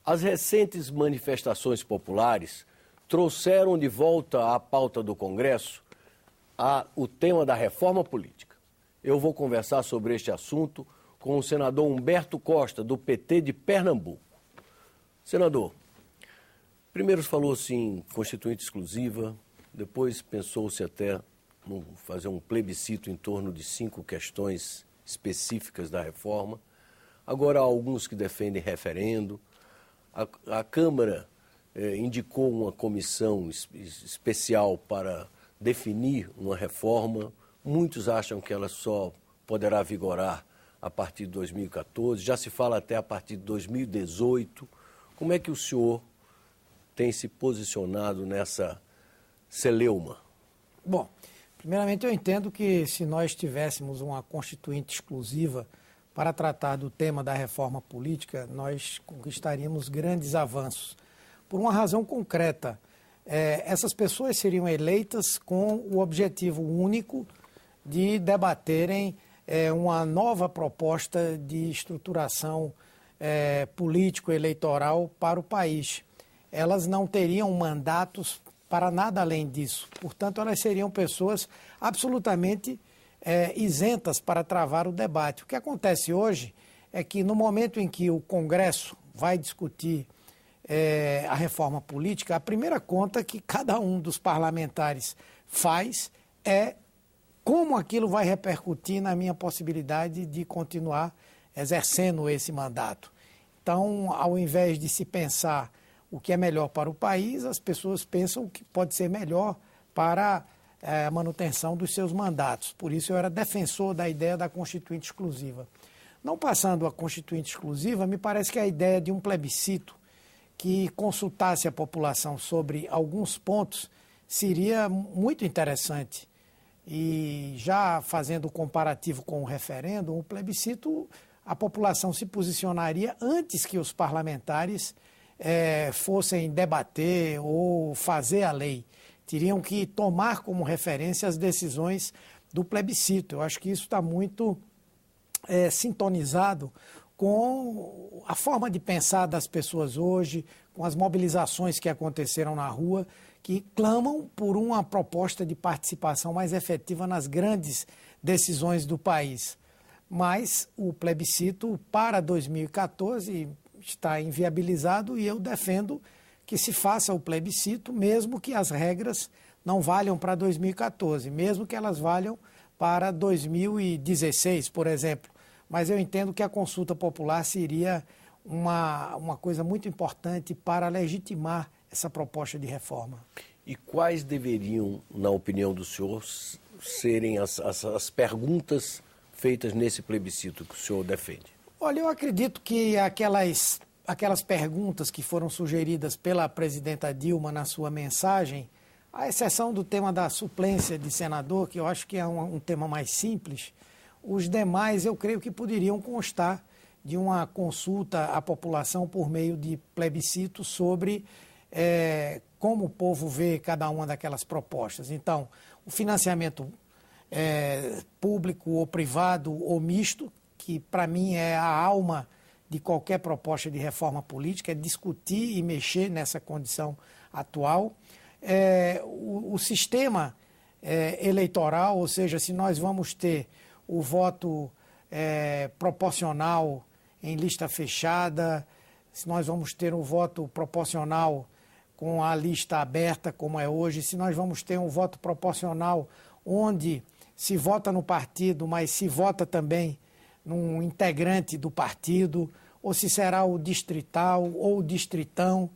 As recentes manifestações populares trouxeram de volta à pauta do Congresso o tema da reforma política. Eu vou conversar sobre este assunto com o senador Humberto Costa, do PT de Pernambuco. Senador, primeiro falou-se em constituinte exclusiva, depois pensou-se até em fazer um plebiscito em torno de 5 questões específicas da reforma. Agora há alguns que defendem referendo. A Câmara indicou uma comissão especial para definir uma reforma. Muitos acham que ela só poderá vigorar a partir de 2014. Já se fala até a partir de 2018. Como é que o senhor tem se posicionado nessa celeuma? Bom, primeiramente eu entendo que se nós tivéssemos uma constituinte exclusiva para tratar do tema da reforma política, nós conquistaríamos grandes avanços. Por uma razão concreta, essas pessoas seriam eleitas com o objetivo único de debaterem uma nova proposta de estruturação político-eleitoral para o país. Elas não teriam mandatos para nada além disso. Portanto, elas seriam pessoas absolutamente isentas para travar o debate. O que acontece hoje é que no momento em que o Congresso vai discutir a reforma política, a primeira conta que cada um dos parlamentares faz é como aquilo vai repercutir na minha possibilidade de continuar exercendo esse mandato. Então, ao invés de se pensar o que é melhor para o país, as pessoas pensam o que pode ser melhor para a manutenção dos seus mandatos. Por isso eu era defensor da ideia da Constituinte exclusiva. Não passando a Constituinte exclusiva, me parece que a ideia de um plebiscito que consultasse a população sobre alguns pontos seria muito interessante. E já fazendo o comparativo com o referendo, o plebiscito, a população se posicionaria antes que os parlamentares fossem debater ou fazer a lei. Teriam que tomar como referência as decisões do plebiscito. Eu acho que isso está muito sintonizado com a forma de pensar das pessoas hoje, com as mobilizações que aconteceram na rua, que clamam por uma proposta de participação mais efetiva nas grandes decisões do país. Mas o plebiscito para 2014 está inviabilizado e eu defendo que se faça o plebiscito, mesmo que as regras não valham para 2014, mesmo que elas valham para 2016, por exemplo. Mas eu entendo que a consulta popular seria uma coisa muito importante para legitimar essa proposta de reforma. E quais deveriam, na opinião do senhor, serem as perguntas feitas nesse plebiscito que o senhor defende? Olha, eu acredito que aquelas perguntas que foram sugeridas pela presidenta Dilma na sua mensagem, à exceção do tema da suplência de senador, que eu acho que é um tema mais simples, os demais eu creio que poderiam constar de uma consulta à população por meio de plebiscito sobre como o povo vê cada uma daquelas propostas. Então, o financiamento público ou privado ou misto, que para mim é a alma de qualquer proposta de reforma política, é discutir e mexer nessa condição atual. O sistema eleitoral, ou seja, se nós vamos ter o voto proporcional em lista fechada, se nós vamos ter um voto proporcional com a lista aberta, como é hoje, se nós vamos ter um voto proporcional onde se vota no partido, mas se vota também num integrante do partido, ou se será o distrital ou o distritão.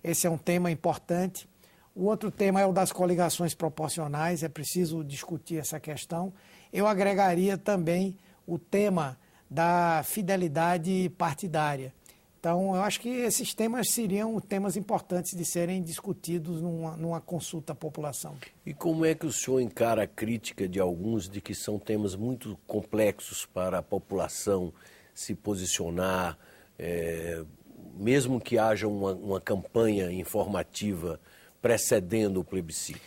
Esse é um tema importante. O outro tema é o das coligações proporcionais, é preciso discutir essa questão. Eu agregaria também o tema da fidelidade partidária. Então, eu acho que esses temas seriam temas importantes de serem discutidos numa consulta à população. E como é que o senhor encara a crítica de alguns de que são temas muito complexos para a população se posicionar, mesmo que haja uma campanha informativa precedendo o plebiscito?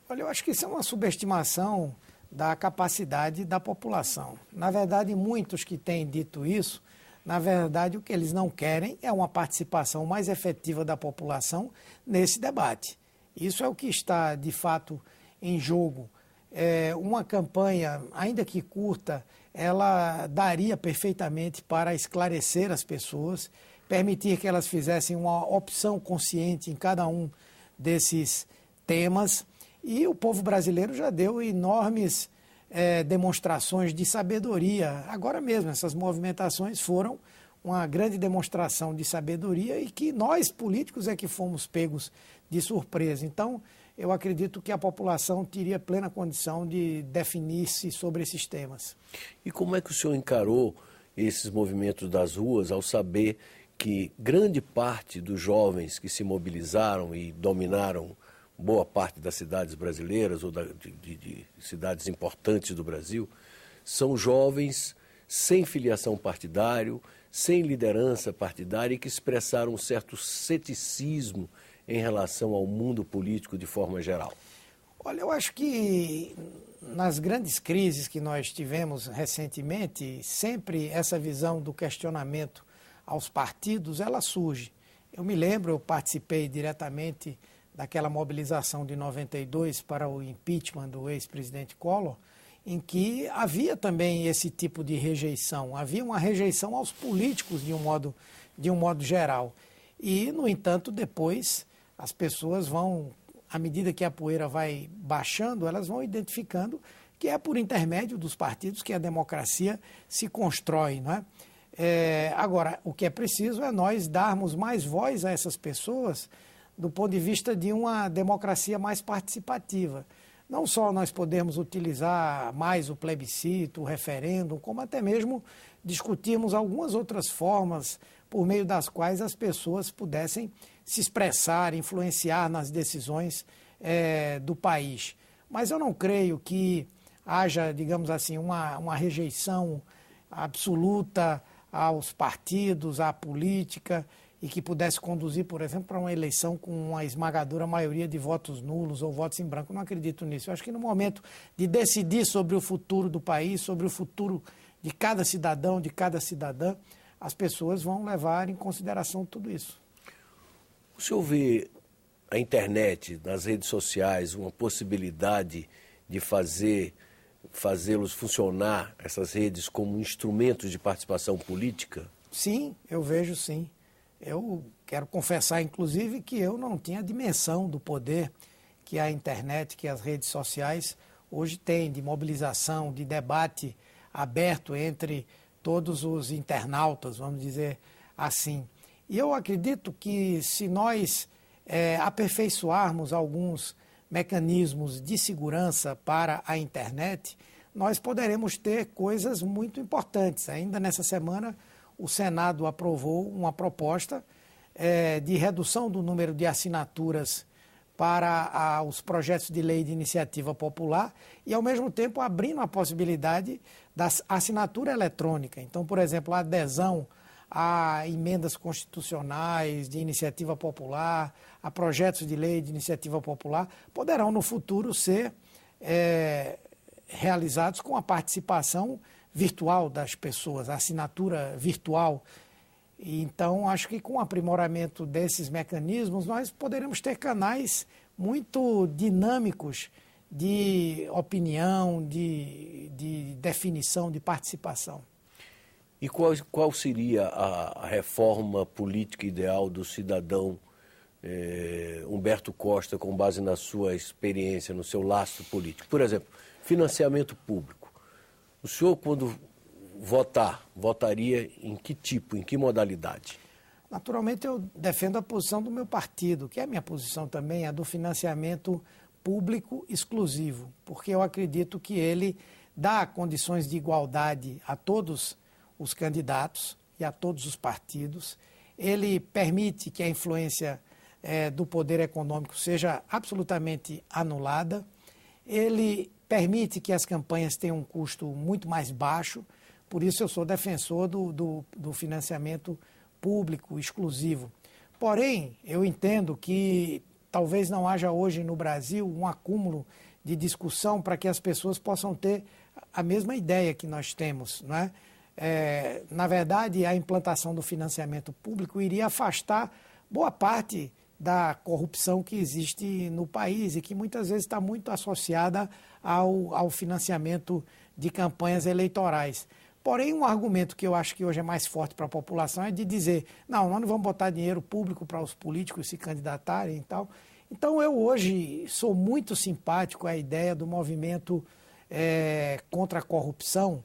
Olha, eu acho que isso é uma subestimação da capacidade da população. Na verdade, muitos que têm dito isso Na verdade, o que eles não querem é uma participação mais efetiva da população nesse debate. Isso é o que está, de fato, em jogo. Uma campanha, ainda que curta, ela daria perfeitamente para esclarecer as pessoas, permitir que elas fizessem uma opção consciente em cada um desses temas. E o povo brasileiro já deu enormes demonstrações de sabedoria. Agora mesmo, essas movimentações foram uma grande demonstração de sabedoria e que nós, políticos, é que fomos pegos de surpresa. Então, eu acredito que a população teria plena condição de definir-se sobre esses temas. E como é que o senhor encarou esses movimentos das ruas ao saber que grande parte dos jovens que se mobilizaram e dominaram boa parte das cidades brasileiras ou de cidades importantes do Brasil são jovens sem filiação partidária, sem liderança partidária e que expressaram um certo ceticismo em relação ao mundo político de forma geral? Olha, eu acho que nas grandes crises que nós tivemos recentemente, sempre essa visão do questionamento aos partidos, ela surge. Eu me lembro, eu participei diretamente daquela mobilização de 92 para o impeachment do ex-presidente Collor, em que havia também esse tipo de rejeição, havia uma rejeição aos políticos de um modo geral. E, no entanto, depois as pessoas vão, à medida que a poeira vai baixando, elas vão identificando que é por intermédio dos partidos que a democracia se constrói, não é? Agora, o que é preciso é nós darmos mais voz a essas pessoas do ponto de vista de uma democracia mais participativa. Não só nós podemos utilizar mais o plebiscito, o referendo, como até mesmo discutirmos algumas outras formas por meio das quais as pessoas pudessem se expressar, influenciar nas decisões do país. Mas eu não creio que haja, digamos assim, uma rejeição absoluta aos partidos, à política, e que pudesse conduzir, por exemplo, para uma eleição com uma esmagadora maioria de votos nulos ou votos em branco. Eu não acredito nisso. Eu acho que no momento de decidir sobre o futuro do país, sobre o futuro de cada cidadão, de cada cidadã, as pessoas vão levar em consideração tudo isso. O senhor vê a internet, nas redes sociais, uma possibilidade de fazê-los funcionar, essas redes, como instrumentos de participação política? Sim, eu vejo sim. Eu quero confessar, inclusive, que eu não tinha dimensão do poder que a internet, que as redes sociais hoje têm, de mobilização, de debate aberto entre todos os internautas, vamos dizer assim. E eu acredito que se nós aperfeiçoarmos alguns mecanismos de segurança para a internet, nós poderemos ter coisas muito importantes. Ainda nessa semana, o Senado aprovou uma proposta de redução do número de assinaturas para os projetos de lei de iniciativa popular e, ao mesmo tempo, abrindo a possibilidade da assinatura eletrônica. Então, por exemplo, a adesão a emendas constitucionais de iniciativa popular, a projetos de lei de iniciativa popular, poderão, no futuro, ser realizados com a participação virtual das pessoas, a assinatura virtual. E, então, acho que com o aprimoramento desses mecanismos, nós poderemos ter canais muito dinâmicos de opinião, de definição, de participação. E qual seria a reforma política ideal do cidadão Humberto Costa, com base na sua experiência, no seu lastro político? Por exemplo, financiamento público. O senhor, quando votaria em que tipo, em que modalidade? Naturalmente, eu defendo a posição do meu partido, que é a minha posição também, a do financiamento público exclusivo, porque eu acredito que ele dá condições de igualdade a todos os candidatos e a todos os partidos. Ele permite que a influência do poder econômico seja absolutamente anulada. Ele permite que as campanhas tenham um custo muito mais baixo. Por isso eu sou defensor do financiamento público exclusivo. Porém, eu entendo que talvez não haja hoje no Brasil um acúmulo de discussão para que as pessoas possam ter a mesma ideia que nós temos, não é? na verdade, a implantação do financiamento público iria afastar boa parte da corrupção que existe no país e que muitas vezes está muito associada ao financiamento de campanhas eleitorais. Porém, um argumento que eu acho que hoje é mais forte para a população é de dizer, não, nós não vamos botar dinheiro público para os políticos se candidatarem e tal. Então, eu hoje sou muito simpático à ideia do movimento contra a corrupção,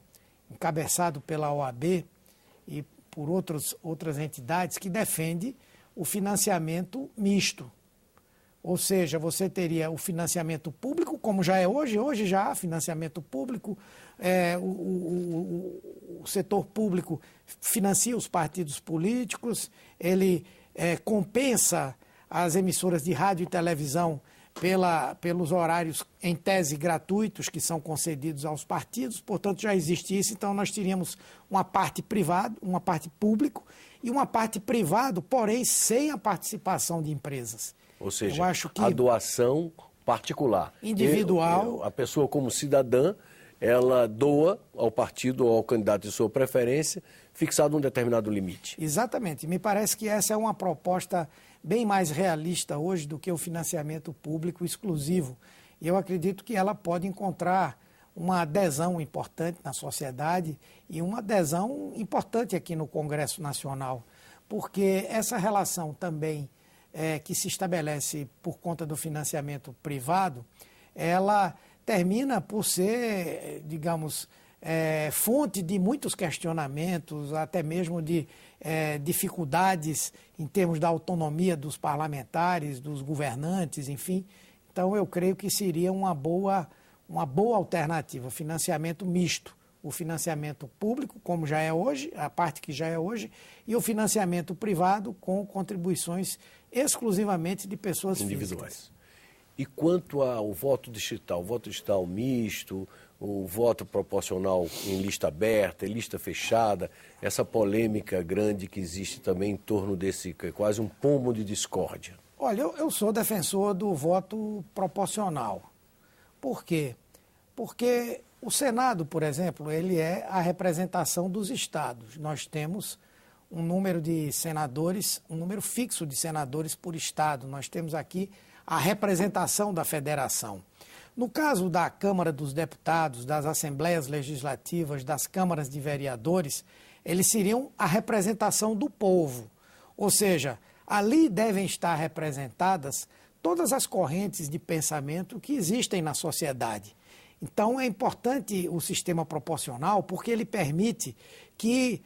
encabeçado pela OAB e por outras entidades, que defende o financiamento misto. Ou seja, você teria o financiamento público, como já é hoje já há financiamento público, o setor público financia os partidos políticos, ele compensa as emissoras de rádio e televisão pelos horários, em tese, gratuitos que são concedidos aos partidos, portanto já existe isso, então nós teríamos uma parte privada, uma parte público e uma parte privada, porém sem a participação de empresas. Ou seja, eu acho que a doação particular. Individual. A pessoa como cidadã, ela doa ao partido ou ao candidato de sua preferência, fixado um determinado limite. Exatamente. Me parece que essa é uma proposta bem mais realista hoje do que o financiamento público exclusivo. E eu acredito que ela pode encontrar uma adesão importante na sociedade e uma adesão importante aqui no Congresso Nacional, porque essa relação também que se estabelece por conta do financiamento privado, ela termina por ser, digamos, fonte de muitos questionamentos, até mesmo de dificuldades em termos da autonomia dos parlamentares, dos governantes, enfim. Então, eu creio que seria uma boa alternativa, financiamento misto. O financiamento público, como já é hoje, a parte que já é hoje, e o financiamento privado com contribuições exclusivamente de pessoas individuais. Físicas. E quanto ao voto distrital misto, o voto proporcional em lista aberta, em lista fechada, essa polêmica grande que existe também em torno desse, quase um pomo de discórdia? Olha, eu sou defensor do voto proporcional. Por quê? Porque o Senado, por exemplo, ele é a representação dos estados. Nós temos um número de senadores, um número fixo de senadores por estado. Nós temos aqui a representação da federação. No caso da Câmara dos Deputados, das Assembleias Legislativas, das Câmaras de Vereadores, eles seriam a representação do povo. Ou seja, ali devem estar representadas todas as correntes de pensamento que existem na sociedade. Então, é importante o sistema proporcional porque ele permite que,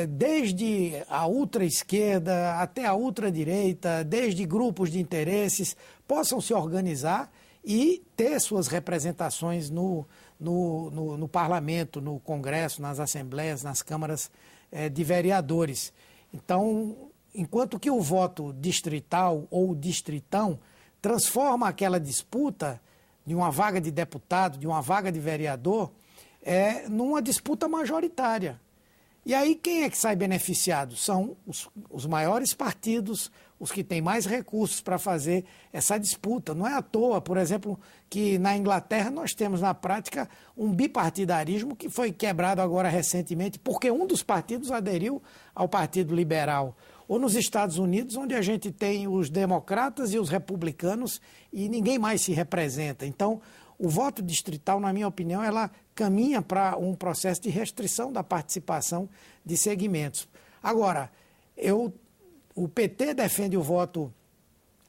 desde a ultra-esquerda até a ultra-direita, desde grupos de interesses, possam se organizar e ter suas representações no parlamento, no Congresso, nas assembleias, nas câmaras de vereadores. Então, enquanto que o voto distrital ou distritão transforma aquela disputa de uma vaga de deputado, de uma vaga de vereador, numa disputa majoritária. E aí quem é que sai beneficiado? São os maiores partidos, os que têm mais recursos para fazer essa disputa. Não é à toa, por exemplo, que na Inglaterra nós temos na prática um bipartidarismo que foi quebrado agora recentemente porque um dos partidos aderiu ao Partido Liberal. Ou nos Estados Unidos, onde a gente tem os democratas e os republicanos e ninguém mais se representa. Então, o voto distrital, na minha opinião, ela caminha para um processo de restrição da participação de segmentos. Agora, o PT defende o voto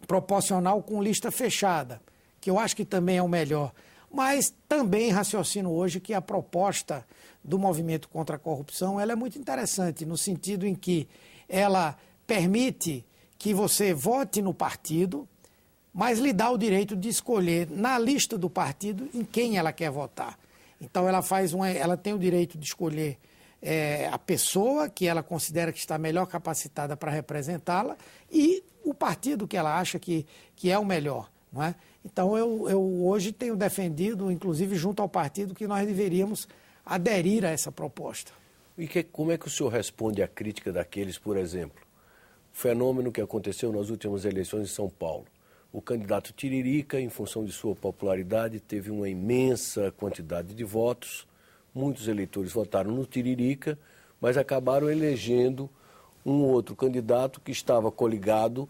proporcional com lista fechada, que eu acho que também é o melhor. Mas também raciocino hoje que a proposta do movimento contra a corrupção ela é muito interessante, no sentido em que ela permite que você vote no partido, mas lhe dá o direito de escolher na lista do partido em quem ela quer votar. Então ela tem o direito de escolher a pessoa que ela considera que está melhor capacitada para representá-la e o partido que ela acha que é o melhor, não é? Então eu hoje tenho defendido, inclusive junto ao partido, que nós deveríamos aderir a essa proposta. E como é que o senhor responde à crítica daqueles, por exemplo, o fenômeno que aconteceu nas últimas eleições em São Paulo? O candidato Tiririca, em função de sua popularidade, teve uma imensa quantidade de votos, muitos eleitores votaram no Tiririca, mas acabaram elegendo um outro candidato que estava coligado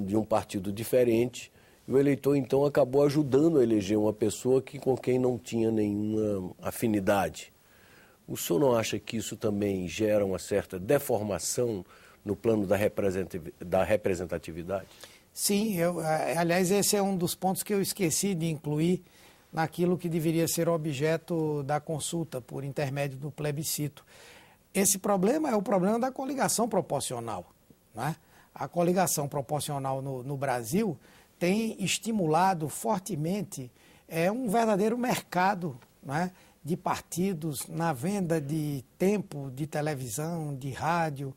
de um partido diferente. E o eleitor, então, acabou ajudando a eleger uma pessoa com quem não tinha nenhuma afinidade. O senhor não acha que isso também gera uma certa deformação no plano da representatividade? Sim, aliás, esse é um dos pontos que eu esqueci de incluir naquilo que deveria ser objeto da consulta por intermédio do plebiscito. Esse problema é o problema da coligação proporcional, né? A coligação proporcional no Brasil tem estimulado fortemente um verdadeiro mercado, né, de partidos na venda de tempo de televisão, de rádio,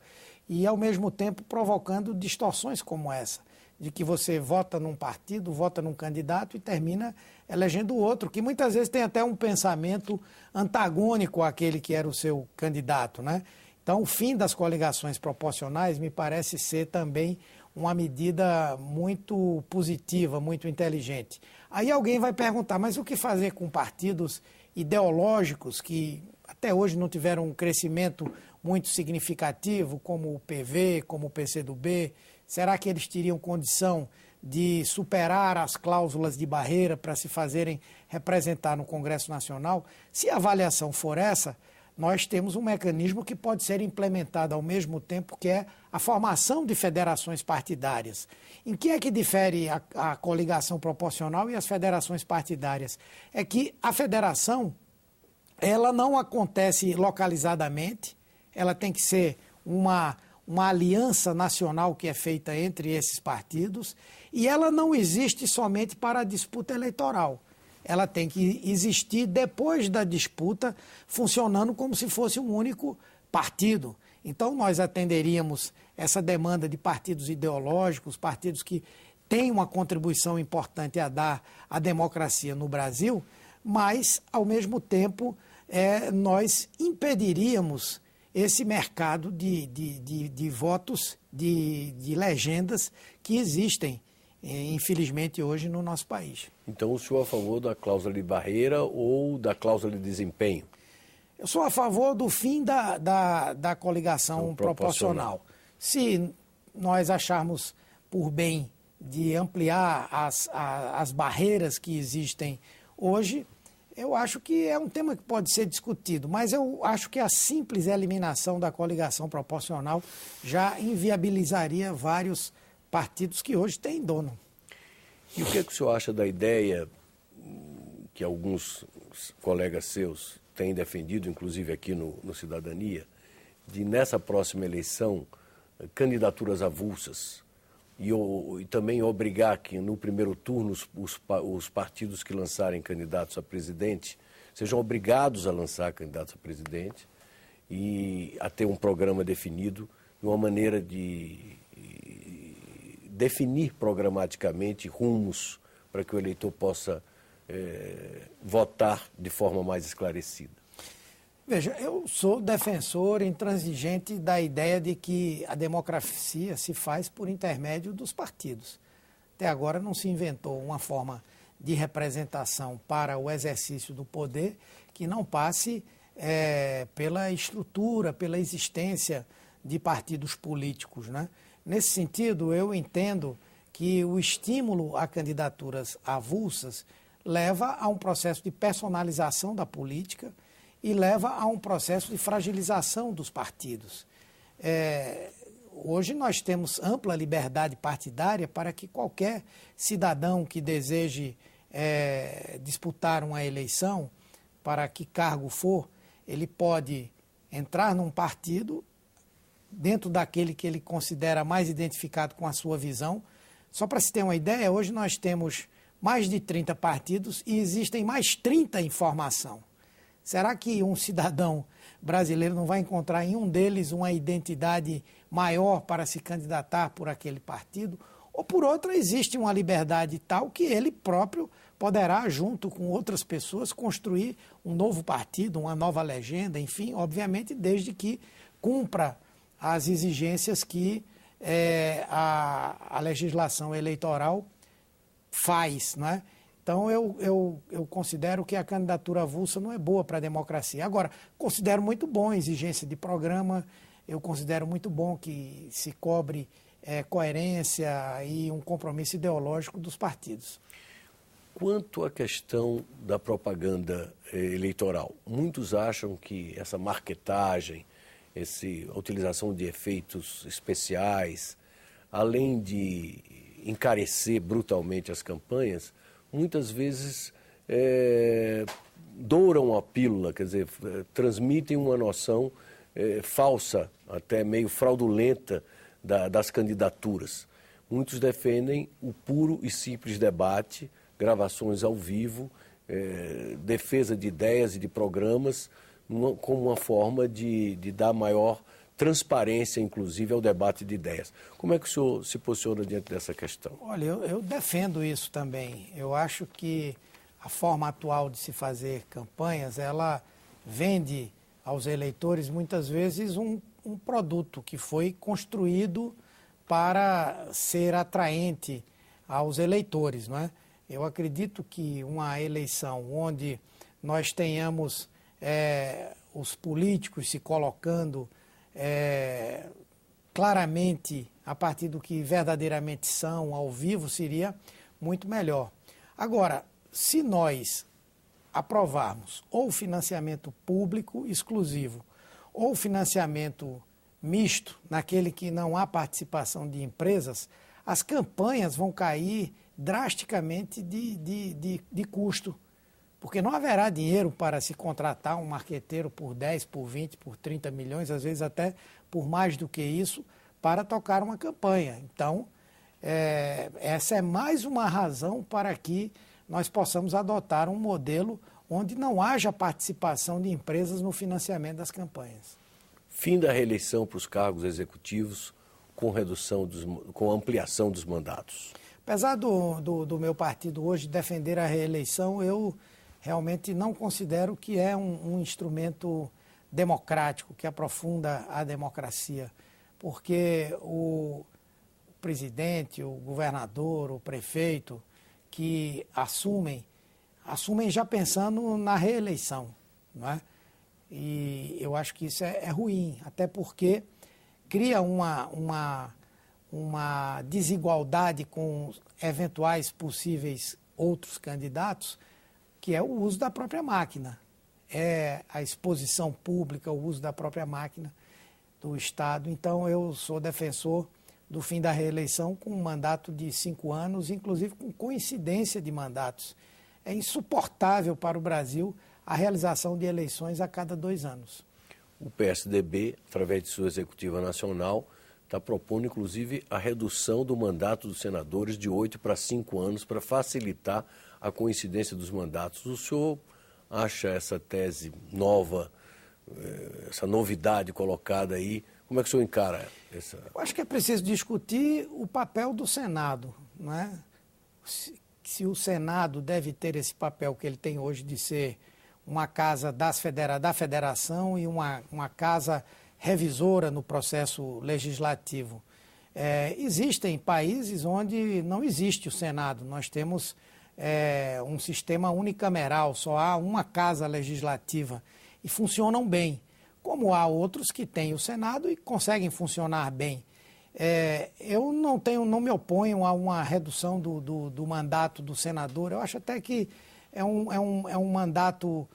e ao mesmo tempo provocando distorções como essa, de que você vota num partido, vota num candidato e termina elegendo outro, que muitas vezes tem até um pensamento antagônico àquele que era o seu candidato, né? Então, o fim das coligações proporcionais me parece ser também uma medida muito positiva, muito inteligente. Aí alguém vai perguntar, mas o que fazer com partidos ideológicos que até hoje não tiveram um crescimento muito significativo, como o PV, como o PCdoB? Será que eles teriam condição de superar as cláusulas de barreira para se fazerem representar no Congresso Nacional? Se a avaliação for essa, nós temos um mecanismo que pode ser implementado ao mesmo tempo, que é a formação de federações partidárias. Em que é que difere a coligação proporcional e as federações partidárias? É que a federação, ela não acontece localizadamente, ela tem que ser uma aliança nacional que é feita entre esses partidos, e ela não existe somente para a disputa eleitoral. Ela tem que existir depois da disputa, funcionando como se fosse um único partido. Então, nós atenderíamos essa demanda de partidos ideológicos, partidos que têm uma contribuição importante a dar à democracia no Brasil, mas, ao mesmo tempo, nós impediríamos esse mercado de votos, de legendas que existem, infelizmente, hoje no nosso país. Então, o senhor é a favor da cláusula de barreira ou da cláusula de desempenho? Eu sou a favor do fim da coligação Então, proporcional. Se nós acharmos por bem de ampliar as barreiras que existem hoje, eu acho que é um tema que pode ser discutido, mas eu acho que a simples eliminação da coligação proporcional já inviabilizaria vários partidos que hoje têm dono. E o que é que o senhor acha da ideia que alguns colegas seus têm defendido, inclusive aqui no Cidadania, de nessa próxima eleição, candidaturas avulsas e também obrigar que no primeiro turno os partidos que lançarem candidatos a presidente sejam obrigados a lançar candidatos a presidente e a ter um programa definido, de uma maneira de definir programaticamente rumos para que o eleitor possa votar de forma mais esclarecida? Veja, eu sou defensor intransigente da ideia de que a democracia se faz por intermédio dos partidos. Até agora não se inventou uma forma de representação para o exercício do poder que não passe pela estrutura, pela existência de partidos políticos, né? Nesse sentido, eu entendo que o estímulo a candidaturas avulsas leva a um processo de personalização da política e leva a um processo de fragilização dos partidos. Hoje nós temos ampla liberdade partidária para que qualquer cidadão que deseje disputar uma eleição, para que cargo for, ele pode entrar num partido dentro daquele que ele considera mais identificado com a sua visão. Só para se ter uma ideia, hoje nós temos mais de 30 partidos e existem mais 30 em formação. Será que um cidadão brasileiro não vai encontrar em um deles uma identidade maior para se candidatar por aquele partido? Ou por outra, existe uma liberdade tal que ele próprio poderá, junto com outras pessoas, construir um novo partido, uma nova legenda, enfim, obviamente, desde que cumpra as exigências que a legislação eleitoral faz, não é? Então, eu considero que a candidatura avulsa não é boa para a democracia. Agora, considero muito bom a exigência de programa, eu considero muito bom que se cobre coerência e um compromisso ideológico dos partidos. Quanto à questão da propaganda eleitoral, muitos acham que essa marketagem, a utilização de efeitos especiais, além de encarecer brutalmente as campanhas, muitas vezes douram a pílula, quer dizer, transmitem uma noção falsa, até meio fraudulenta das candidaturas. Muitos defendem o puro e simples debate, gravações ao vivo, defesa de ideias e de programas, como uma forma de dar maior transparência, inclusive, ao debate de ideias. Como é que o senhor se posiciona diante dessa questão? Olha, eu defendo isso também. Eu acho que a forma atual de se fazer campanhas, ela vende aos eleitores, muitas vezes, um produto que foi construído para ser atraente aos eleitores, não é? Eu acredito que uma eleição onde nós tenhamos os políticos se colocando claramente a partir do que verdadeiramente são, ao vivo, seria muito melhor. Agora, se nós aprovarmos ou financiamento público exclusivo ou financiamento misto, naquele que não há participação de empresas, as campanhas vão cair drasticamente de custo, porque não haverá dinheiro para se contratar um marqueteiro por 10, por 20, por 30 milhões, às vezes até por mais do que isso, para tocar uma campanha. Então, essa é mais uma razão para que nós possamos adotar um modelo onde não haja participação de empresas no financiamento das campanhas. Fim da reeleição para os cargos executivos com ampliação dos mandatos. Apesar do meu partido hoje defender a reeleição, eu realmente não considero que é um instrumento democrático, que aprofunda a democracia, porque o presidente, o governador, o prefeito que assumem já pensando na reeleição, não é? E eu acho que isso é ruim, até porque cria uma desigualdade com eventuais possíveis outros candidatos, que é o uso da própria máquina, é a exposição pública, o uso da própria máquina do Estado. Então, eu sou defensor do fim da reeleição com um mandato de 5 anos, inclusive com coincidência de mandatos. É insuportável para o Brasil a realização de eleições a cada 2 anos. O PSDB, através de sua executiva nacional, está propondo, inclusive, a redução do mandato dos senadores de 8 para 5 anos para facilitar a coincidência dos mandatos. O senhor acha essa tese nova, essa novidade colocada aí, como é que o senhor encara essa? Eu acho que é preciso discutir o papel do Senado, não é? Se o Senado deve ter esse papel que ele tem hoje de ser uma casa da federação e uma casa revisora no processo legislativo. Existem países onde não existe o Senado, nós temos um sistema unicameral, só há uma casa legislativa e funcionam bem, como há outros que têm o Senado e conseguem funcionar bem. Eu não me oponho a uma redução do mandato do senador, eu acho até que é um mandato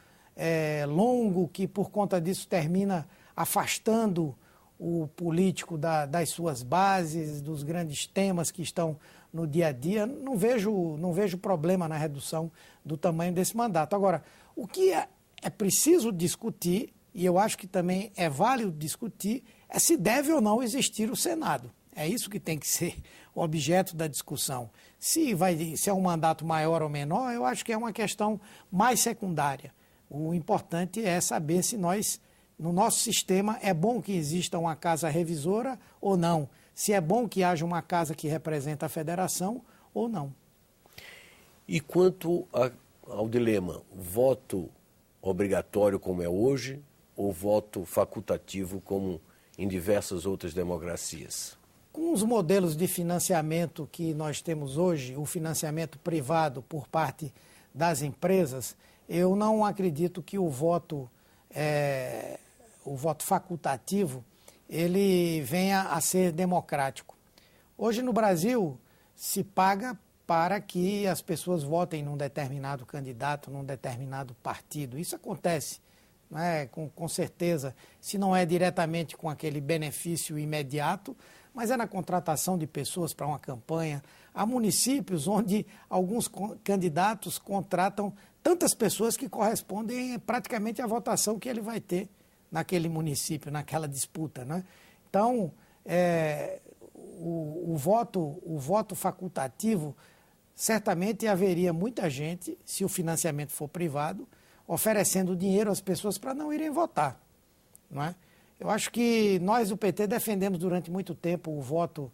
longo que, por conta disso, termina afastando o político das suas bases, dos grandes temas que estão no dia a dia. Não vejo problema na redução do tamanho desse mandato. Agora, o que é preciso discutir, e eu acho que também é válido discutir, é se deve ou não existir o Senado. É isso que tem que ser o objeto da discussão. Se é um mandato maior ou menor, eu acho que é uma questão mais secundária. O importante é saber se no nosso sistema, é bom que exista uma casa revisora ou não. Se é bom que haja uma casa que representa a federação ou não. E quanto ao dilema, voto obrigatório como é hoje ou voto facultativo como em diversas outras democracias? Com os modelos de financiamento que nós temos hoje, o financiamento privado por parte das empresas, eu não acredito que o voto facultativo ele venha a ser democrático. Hoje no Brasil se paga para que as pessoas votem num determinado candidato, num determinado partido. Isso acontece, né? Com certeza, se não é diretamente com aquele benefício imediato, mas é na contratação de pessoas para uma campanha. Há municípios onde alguns candidatos contratam tantas pessoas que correspondem praticamente à votação que ele vai ter naquele município, naquela disputa, né? Então, o voto facultativo, certamente haveria muita gente, se o financiamento for privado, oferecendo dinheiro às pessoas para não irem votar, não é? Eu acho que nós do PT defendemos durante muito tempo o voto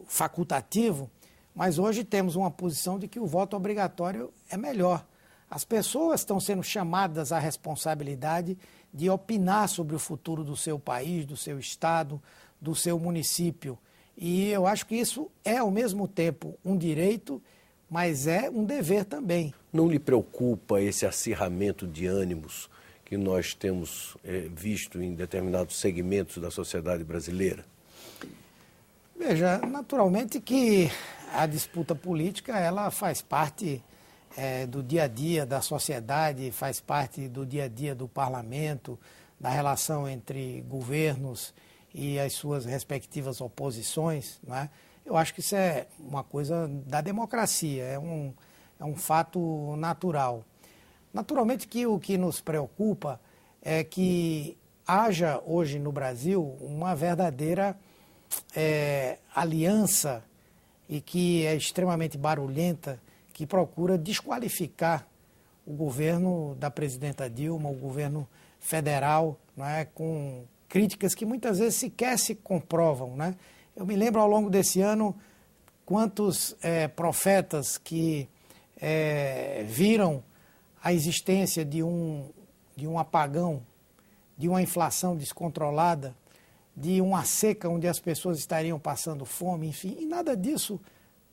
facultativo, mas hoje temos uma posição de que o voto obrigatório é melhor. As pessoas estão sendo chamadas à responsabilidade de opinar sobre o futuro do seu país, do seu estado, do seu município. E eu acho que isso é, ao mesmo tempo, um direito, mas é um dever também. Não lhe preocupa esse acirramento de ânimos que nós temos visto em determinados segmentos da sociedade brasileira? Veja, naturalmente que a disputa política ela faz parte do dia a dia da sociedade, faz parte do dia a dia do parlamento, da relação entre governos e as suas respectivas oposições, não é? Eu acho que isso é uma coisa da democracia, é um fato natural. Naturalmente que o que nos preocupa é que haja hoje no Brasil uma verdadeira aliança e que é extremamente barulhenta, que procura desqualificar o governo da presidenta Dilma, o governo federal, não é, com críticas que muitas vezes sequer se comprovam, né? Eu me lembro ao longo desse ano quantos profetas que viram a existência de um apagão, de uma inflação descontrolada, de uma seca onde as pessoas estariam passando fome, enfim, e nada disso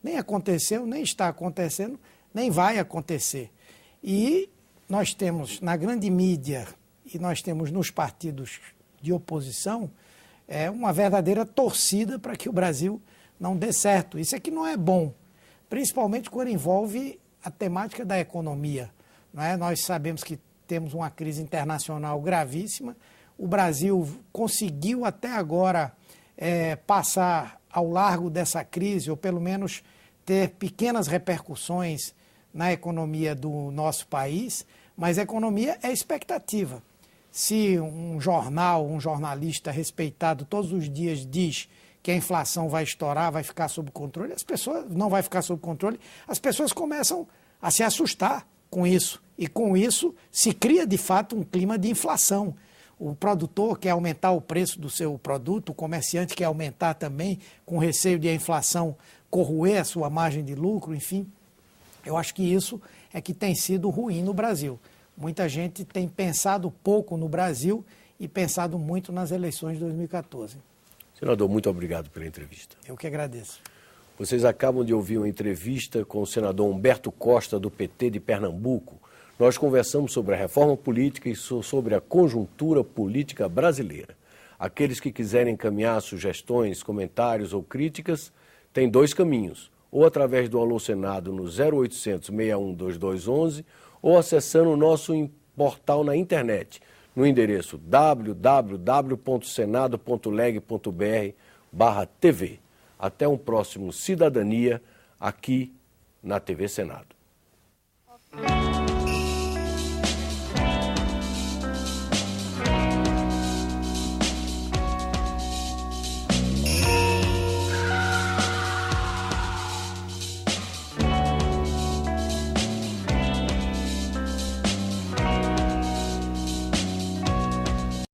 nem aconteceu, nem está acontecendo, nem vai acontecer. E nós temos na grande mídia e nós temos nos partidos de oposição uma verdadeira torcida para que o Brasil não dê certo. Isso é que não é bom, principalmente quando envolve a temática da economia, não é? Nós sabemos que temos uma crise internacional gravíssima. O Brasil conseguiu até agora passar ao largo dessa crise, ou pelo menos ter pequenas repercussões na economia do nosso país, mas a economia é expectativa. Se um jornalista respeitado todos os dias diz que a inflação vai estourar, vai ficar sob controle, as pessoas não vai ficar sob controle, as pessoas começam a se assustar com isso. E com isso se cria de fato um clima de inflação. O produtor quer aumentar o preço do seu produto, o comerciante quer aumentar também, com receio de a inflação corroer a sua margem de lucro, enfim. Eu acho que isso é que tem sido ruim no Brasil. Muita gente tem pensado pouco no Brasil e pensado muito nas eleições de 2014. Senador, muito obrigado pela entrevista. Eu que agradeço. Vocês acabam de ouvir uma entrevista com o senador Humberto Costa, do PT de Pernambuco. Nós conversamos sobre a reforma política e sobre a conjuntura política brasileira. Aqueles que quiserem encaminhar sugestões, comentários ou críticas, têm dois caminhos. Ou através do Alô Senado no 0800 61 2211 ou acessando o nosso portal na internet, no endereço www.senado.leg.br/TV. Até um próximo Cidadania aqui na TV Senado.